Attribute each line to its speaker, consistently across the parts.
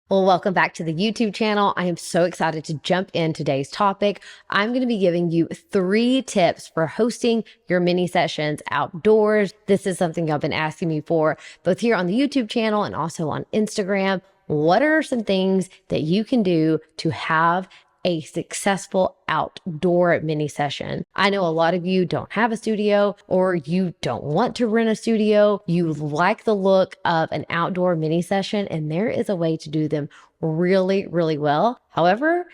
Speaker 1: Well, welcome back to the YouTube channel. I am so excited to jump in today's topic. I'm going to be giving you 3 tips for hosting your mini sessions outdoors. This is something y'all been asking me for both here on the YouTube channel and also on Instagram. What are some things that you can do to have a successful outdoor mini session? I know a lot of you don't have a studio or you don't want to rent a studio. You like the look of an outdoor mini session, and there is a way to do them really, really well. However,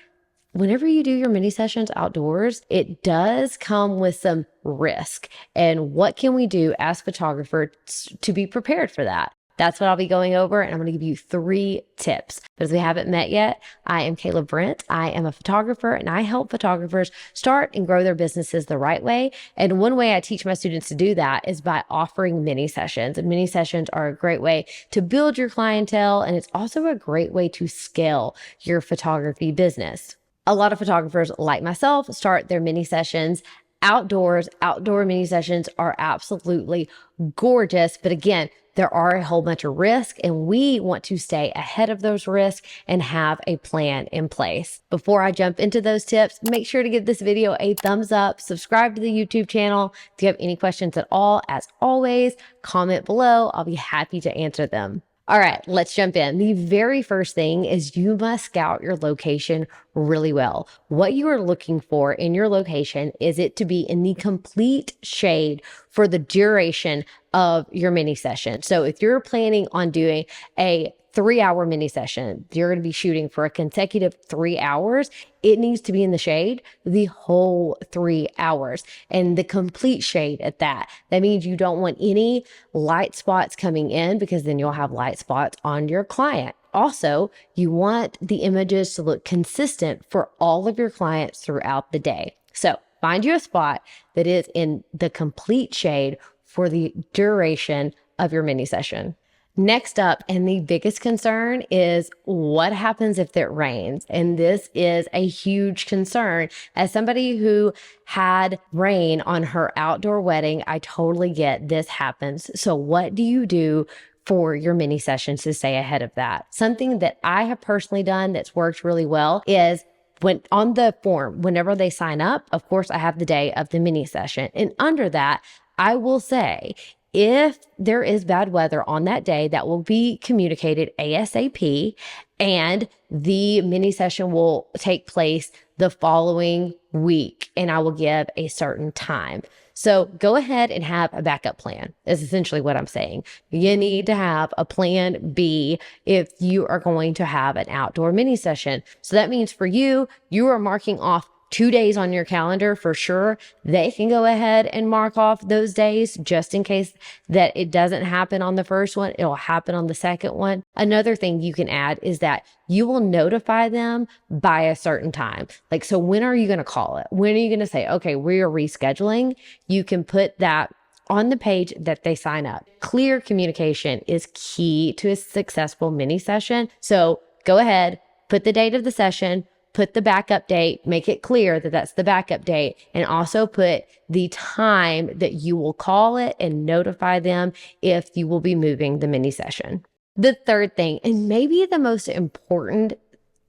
Speaker 1: whenever you do your mini sessions outdoors, it does come with some risk. And what can we do as photographers to be prepared for that? That's what I'll be going over, and I'm going to give you 3 tips. But if we haven't met yet, I am Kayla Brent. I am a photographer, and I help photographers start and grow their businesses the right way. And one way I teach my students to do that is by offering mini sessions. And mini sessions are a great way to build your clientele, and it's also a great way to scale your photography business. A lot of photographers like myself start their mini sessions outdoors. Outdoor mini sessions are absolutely gorgeous. But again, there are a whole bunch of risks, and we want to stay ahead of those risks and have a plan in place. Before I jump into those tips, make sure to give this video a thumbs up, subscribe to the YouTube channel. If you have any questions at all, as always, comment below. I'll be happy to answer them. All right, let's jump in. The very first thing is you must scout your location really well. What you are looking for in your location is it to be in the complete shade for the duration of your mini session. So if you're planning on doing a 3-hour mini session, you're going to be shooting for a consecutive 3 hours. It needs to be in the shade the whole 3 hours, and the complete shade at that. That means you don't want any light spots coming in, because then you'll have light spots on your client. Also, you want the images to look consistent for all of your clients throughout the day. So find you a spot that is in the complete shade for the duration of your mini session. Next up, and the biggest concern, is what happens if it rains? And this is a huge concern. As somebody who had rain on her outdoor wedding, I totally get this happens. So what do you do for your mini sessions to stay ahead of that? Something that I have personally done that's worked really well is when on the form, whenever they sign up, of course, I have the day of the mini session. And under that, I will say, if there is bad weather on that day, that will be communicated ASAP, and the mini session will take place the following week, and I will give a certain time. So go ahead and have a backup plan, is essentially what I'm saying. You need to have a plan B if you are going to have an outdoor mini session. So that means for you, you are marking off 2 days on your calendar for sure. They can go ahead and mark off those days just in case that it doesn't happen on the first one. It'll happen on the second one. Another thing you can add is that you will notify them by a certain time. Like, so when are you going to call it? When are you going to say, okay, we are rescheduling? You can put that on the page that they sign up. Clear communication is key to a successful mini session. So go ahead, put the date of the session, put the backup date, make it clear that that's the backup date, and also put the time that you will call it and notify them if you will be moving the mini session. The third thing, and maybe the most important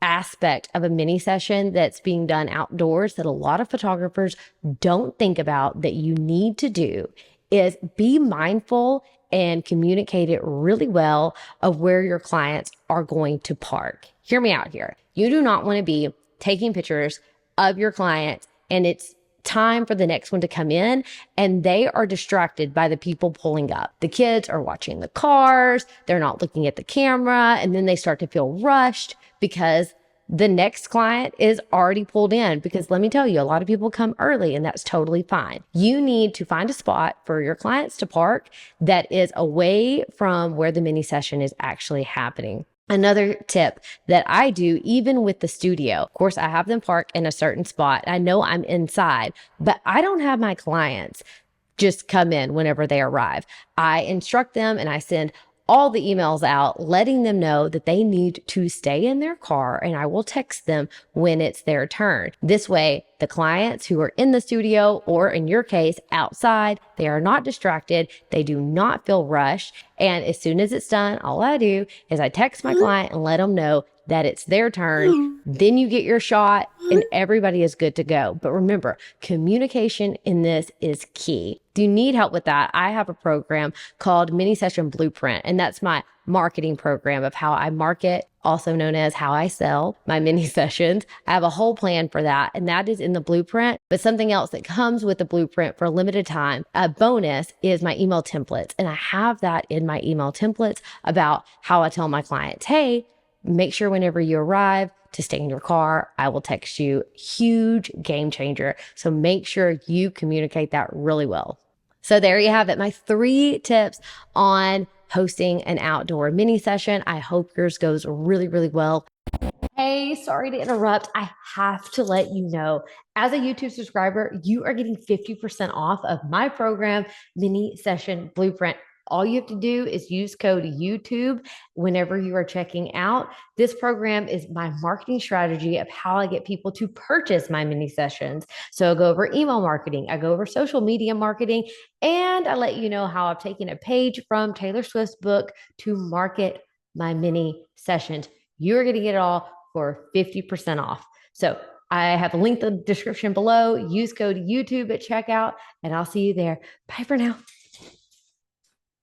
Speaker 1: aspect of a mini session that's being done outdoors that a lot of photographers don't think about that you need to do, is be mindful and communicate it really well of where your clients are going to park. Hear me out here. You do not want to be taking pictures of your clients and it's time for the next one to come in and they are distracted by the people pulling up. The kids are watching the cars, they're not looking at the camera, and then they start to feel rushed because the next client is already pulled in. Because let me tell you, a lot of people come early and that's totally fine. You need to find a spot for your clients to park that is away from where the mini session is actually happening. Another tip that I do, even with the studio, of course, I have them park in a certain spot. I know I'm inside, but I don't have my clients just come in whenever they arrive. I instruct them and I send all the emails out, letting them know that they need to stay in their car, and I will text them when it's their turn. This way, the clients who are in the studio, or in your case, outside, they are not distracted. They do not feel rushed. And as soon as it's done, all I do is I text my client and let them know that it's their turn. Then you get your shot and everybody is good to go. But remember, communication in this is key. Do you need help with that? I have a program called Mini Session Blueprint, and that's my marketing program of how I market, also known as how I sell my mini sessions. I have a whole plan for that, and that is in the blueprint. But something else that comes with the blueprint for a limited time, a bonus, is my email templates. And I have that in my email templates about how I tell my clients, hey, make sure whenever you arrive to stay in your car, I will text you. Huge game changer. So make sure you communicate that really well. So there you have it, my 3 tips on hosting an outdoor mini session. I hope yours goes really, really well. Hey, sorry to interrupt. I have to let you know, as a YouTube subscriber, you are getting 50% off of my program, Mini Session Blueprint. All you have to do is use code YouTube whenever you are checking out. This program is my marketing strategy of how I get people to purchase my mini sessions. So I go over email marketing, I go over social media marketing, and I let you know how I've taken a page from Taylor Swift's book to market my mini sessions. You're going to get it all for 50% off. So I have a link in the description below. Use code YouTube at checkout, and I'll see you there. Bye for now.